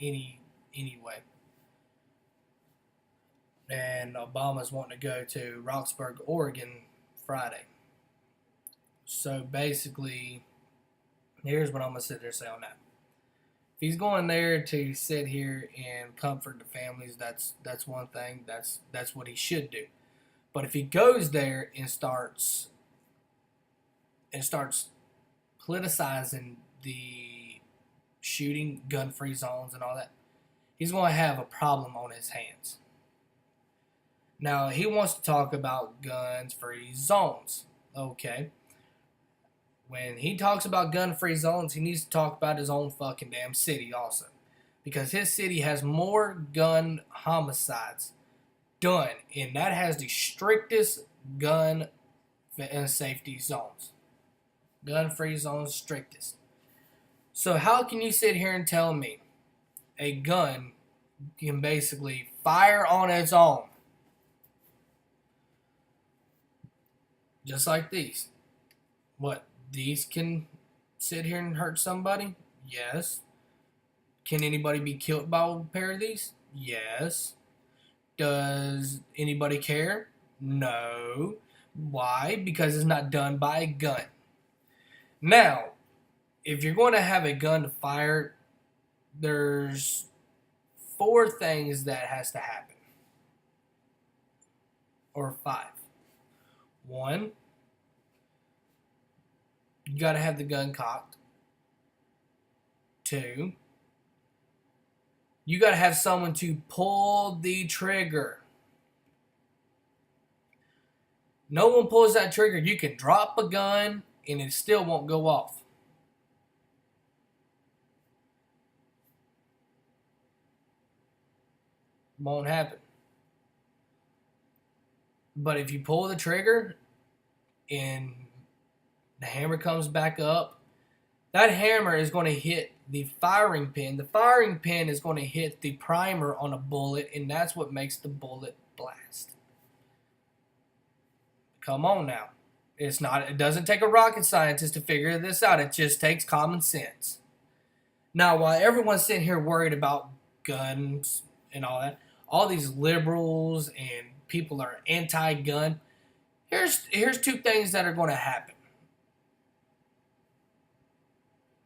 anyway. And Obama's wanting to go to Roxburgh, Oregon Friday. So basically, here's what I'm going to sit there and say on that. If he's going there to sit here and comfort the families, that's one thing. That's what he should do. But if he goes there and starts politicizing the shooting, gun-free zones and all that, he's going to have a problem on his hands. Now, he wants to talk about gun-free zones. Okay. When he talks about gun-free zones, he needs to talk about his own fucking damn city also. Because his city has more gun homicides done, and that has the strictest gun and safety zones. Gun-free zones, strictest. So how can you sit here and tell me a gun can basically fire on its own? Just like these. What? These can sit here and hurt somebody? Yes. Can anybody be killed by a pair of these? Yes. Does anybody care? No. Why? Because it's not done by a gun. Now, if you're going to have a gun to fire, there's 4 things that has to happen. Or 5. 1, you got to have the gun cocked. 2, you got to have someone to pull the trigger. No one pulls that trigger. You can drop a gun and it still won't go off. Won't happen. But if you pull the trigger and the hammer comes back up, that hammer is going to hit the firing pin. The firing pin is going to hit the primer on a bullet, and that's what makes the bullet blast. Come on now. It doesn't take a rocket scientist to figure this out. It just takes common sense. Now, while everyone's sitting here worried about guns and all that, all these liberals and people are anti-gun, here's 2 things that are going to happen.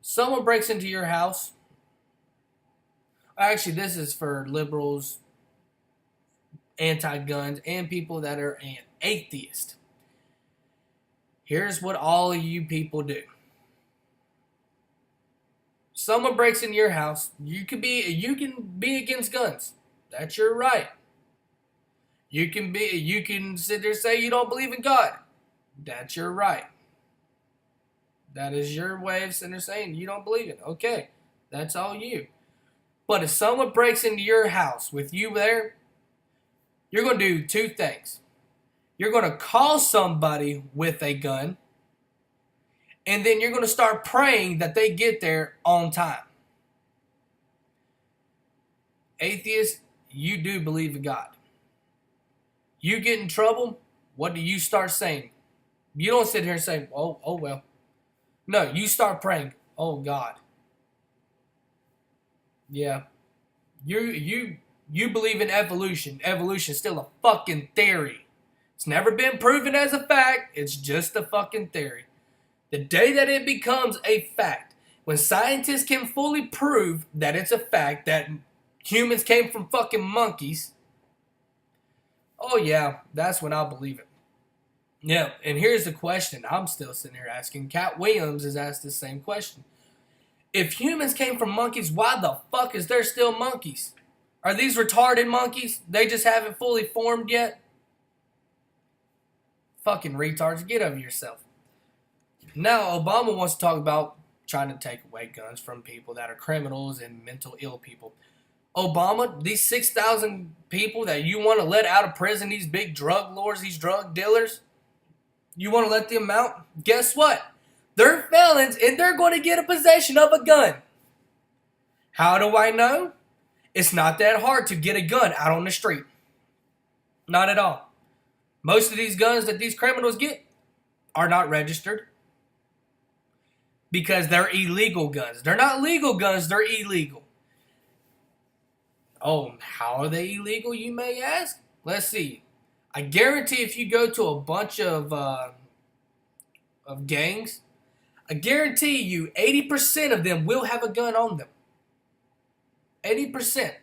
Someone breaks into your house. Actually, this is for liberals, anti-guns, and people that are atheists. Here's what all of you people do. Someone breaks into your house. You can be against guns. That's your right. You can sit there and say you don't believe in God. That's your right. That is your way of sitting there saying you don't believe it. Okay, that's all you. But if someone breaks into your house with you there, you're going to do 2 things. You're going to call somebody with a gun, and then you're going to start praying that they get there on time. Atheists, you do believe in God. You get in trouble, what do you start saying? You don't sit here and say, oh well. No, you start praying, oh God. Yeah. You believe in evolution. Evolution is still a fucking theory. It's never been proven as a fact. It's just a fucking theory. The day that it becomes a fact, when scientists can fully prove that it's a fact, that humans came from fucking monkeys, oh yeah, that's when I'll believe it. Yeah, and here's the question I'm still sitting here asking. Cat Williams has asked the same question. If humans came from monkeys, why the fuck is there still monkeys? Are these retarded monkeys? They just haven't fully formed yet? Fucking retards, get over yourself. Now, Obama wants to talk about trying to take away guns from people that are criminals and mental ill people. Obama, these 6,000 people that you want to let out of prison, these big drug lords, these drug dealers, you want to let them out? Guess what? They're felons and they're going to get a possession of a gun. How do I know? It's not that hard to get a gun out on the street. Not at all. Most of these guns that these criminals get are not registered because they're illegal guns. They're not legal guns, they're illegal. Oh, how are they illegal, you may ask? Let's see. I guarantee if you go to a bunch of gangs, I guarantee you 80% of them will have a gun on them. 80%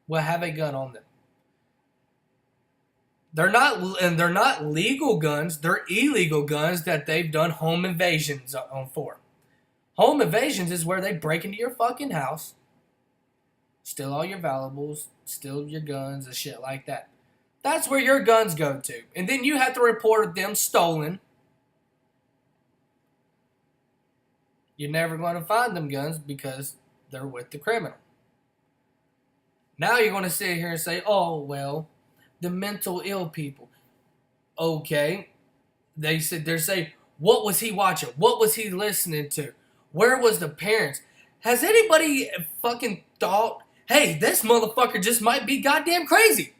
will have a gun on them. They're not legal guns. They're illegal guns that they've done home invasions on for. Home invasions is where they break into your fucking house, steal all your valuables, steal your guns and shit like that. That's where your guns go to. And then you have to report them stolen. You're never going to find them guns because they're with the criminal. Now you're going to sit here and say, oh, well, the mental ill people. Okay. They sit there and say, what was he watching? What was he listening to? Where was the parents? Has anybody fucking thought, hey, this motherfucker just might be goddamn crazy?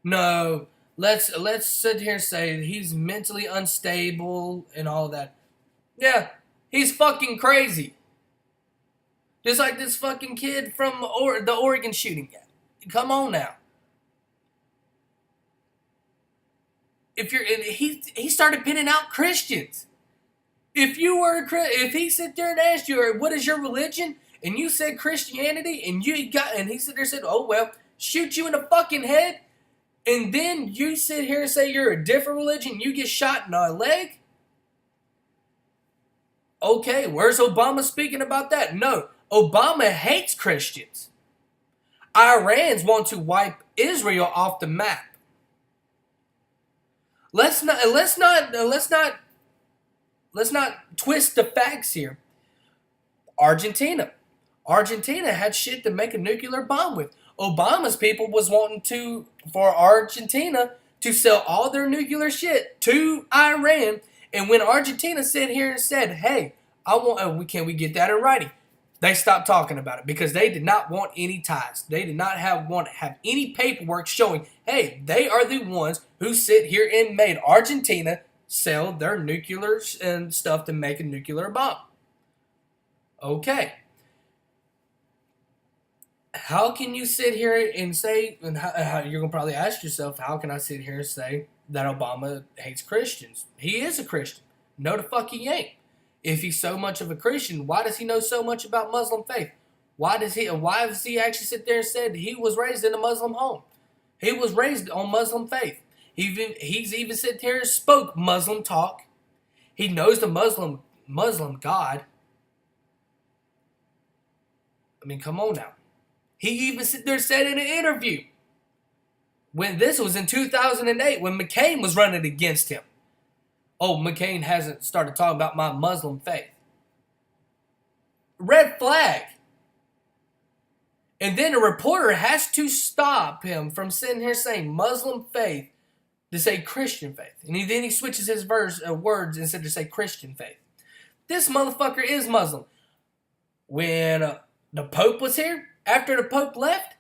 No, let's sit here and say he's mentally unstable and all that. Yeah, he's fucking crazy. Just like this fucking kid from the Oregon shooting. Come on now. He started pinning out Christians. If he sit there and asked you, what is your religion? And you said Christianity, and he sit there and said, oh well, shoot you in the fucking head. And then you sit here and say you're a different religion, you get shot in the leg? Okay, where's Obama speaking about that? No, Obama hates Christians. Irans want to wipe Israel off the map. Let's not twist the facts here. Argentina had shit to make a nuclear bomb with. Obama's people was wanting for Argentina to sell all their nuclear shit to Iran, and when Argentina sat here and said, "Hey, can we get that in writing?" They stopped talking about it because they did not want any ties. They did not want to have any paperwork showing, hey, they are the ones who sit here and made Argentina sell their nuclear and stuff to make a nuclear bomb. Okay. How can you sit here and say, and you're going to probably ask yourself, how can I sit here and say that Obama hates Christians? He is a Christian. No, the fuck he ain't. If he's so much of a Christian, why does he know so much about Muslim faith? Why does he actually sit there and said he was raised in a Muslim home? He was raised on Muslim faith. He's even sit there and spoke Muslim talk. He knows the Muslim God. I mean, come on now. He even sit there and said in an interview, when this was in 2008, when McCain was running against him. Oh, McCain hasn't started talking about my Muslim faith. Red flag. And then a reporter has to stop him from sitting here saying Muslim faith to say Christian faith. And then he switches his words instead to say Christian faith. This motherfucker is Muslim. When the Pope was here, after the Pope left,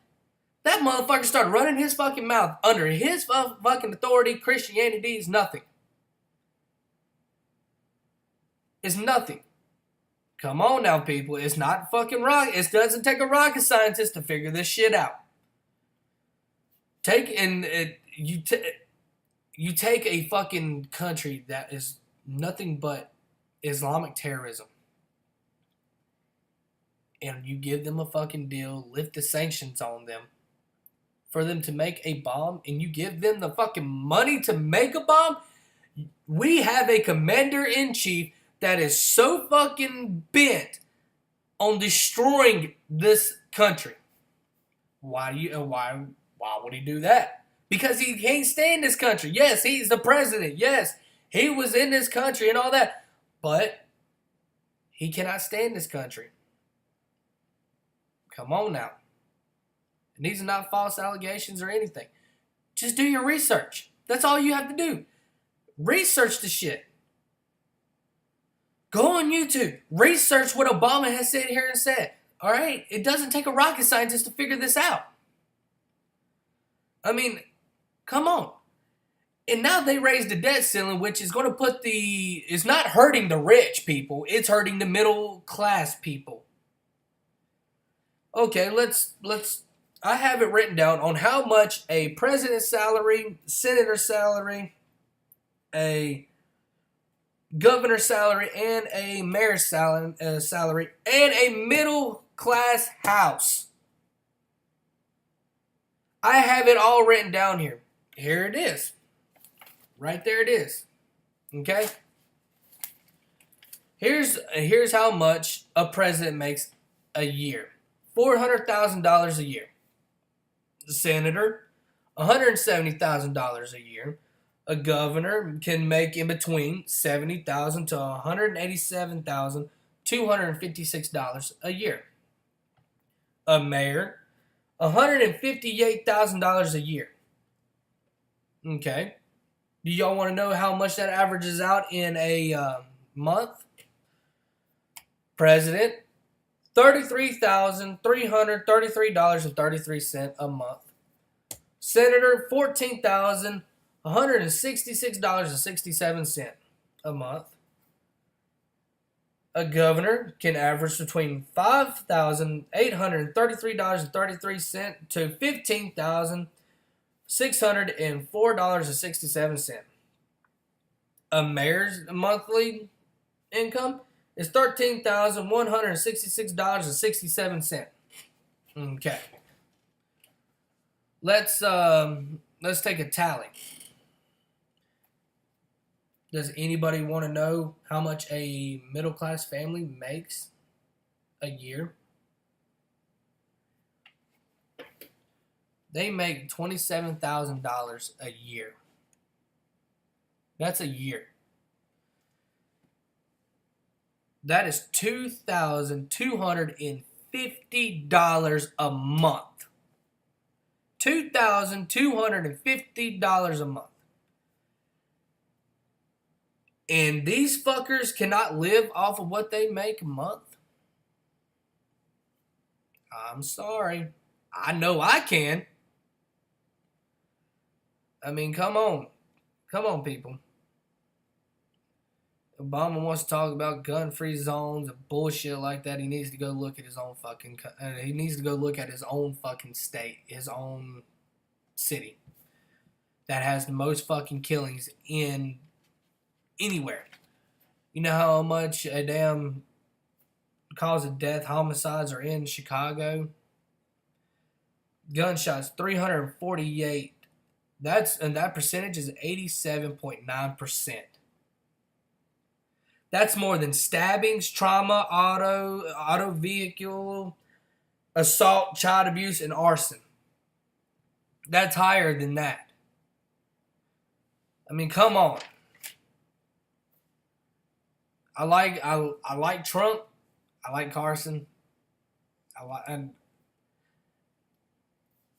that motherfucker started running his fucking mouth. Under his fucking authority, Christianity is nothing. It's nothing. Come on now, people. It's not fucking rocket. It doesn't take a rocket scientist to figure this shit out. You take a fucking country that is nothing but Islamic terrorism, and you give them a fucking deal, lift the sanctions on them for them to make a bomb, and you give them the fucking money to make a bomb. We have a commander-in-chief that is so fucking bent on destroying this country. Why would he do that? Because he can't stand this country. Yes, he's the president. Yes, he was in this country and all that. But he cannot stand this country. Come on now. And these are not false allegations or anything. Just do your research. That's all you have to do. Research the shit. Go on YouTube. Research what Obama has said here and said. All right? It doesn't take a rocket scientist to figure this out. I mean, come on. And now they raised the debt ceiling, which is going to it's not hurting the rich people. It's hurting the middle class people. Okay, let's I have it written down on how much a president's salary, senator's salary, a governor's salary, and a mayor's salary, and a middle class house. I have it all written down here. Here it is. Right there it is. Okay? Here's how much a president makes a year. $400,000 a year. A senator, $170,000 a year. A governor can make in between $70,000 to $187,256 a year. A mayor, $158,000 a year. Okay. Do y'all want to know how much that averages out in a month? President, $33,333.33 a month. Senator, $14,166.67 a month. A governor can average between $5,833.33 to $15,604.67. A mayor's monthly income is $13,166.67. Okay. Let's take a tally. Does anybody want to know how much a middle class family makes a year? They make $27,000 a year. That's a year. That is $2,250 a month. $2,250 a month. And these fuckers cannot live off of what they make a month? I'm sorry. I know I can. I mean, come on. Come on, people. Obama wants to talk about gun-free zones and bullshit like that. He needs to go look at his own fucking... he needs to go look at his own fucking state, his own city that has the most fucking killings in anywhere. You know how much a damn cause of death homicides are in Chicago? Gunshots, 348. That percentage is 87.9%. That's more than stabbings, trauma, auto vehicle, assault, child abuse, and arson. That's higher than that. I mean, come on. I like Trump. I like Carson.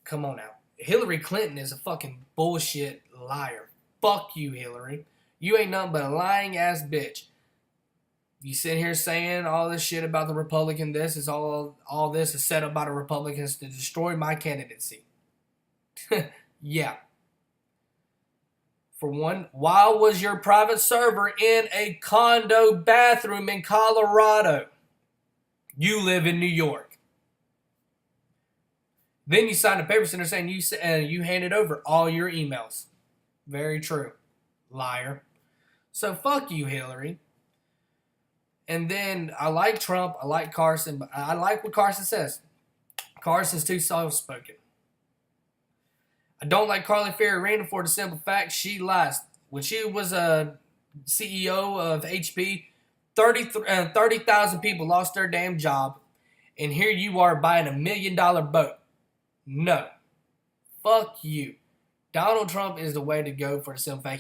Come on now. Hillary Clinton is a fucking bullshit liar. Fuck you, Hillary. You ain't nothing but a lying ass bitch. You sit here saying all this shit about the Republican. This is all this is set up by the Republicans to destroy my candidacy. Yeah. For one, why was your private server in a condo bathroom in Colorado? You live in New York. Then you signed a paper center saying you handed over all your emails. Very true. Liar. So fuck you, Hillary. And then I like Trump. I like Carson. But I like what Carson says. Carson's too soft-spoken. I don't like Carly Fiorina for the simple fact she lies. When she was a CEO of HP, 30,000 people lost their damn job. And here you are buying $1 million boat. No. Fuck you. Donald Trump is the way to go for the simple fact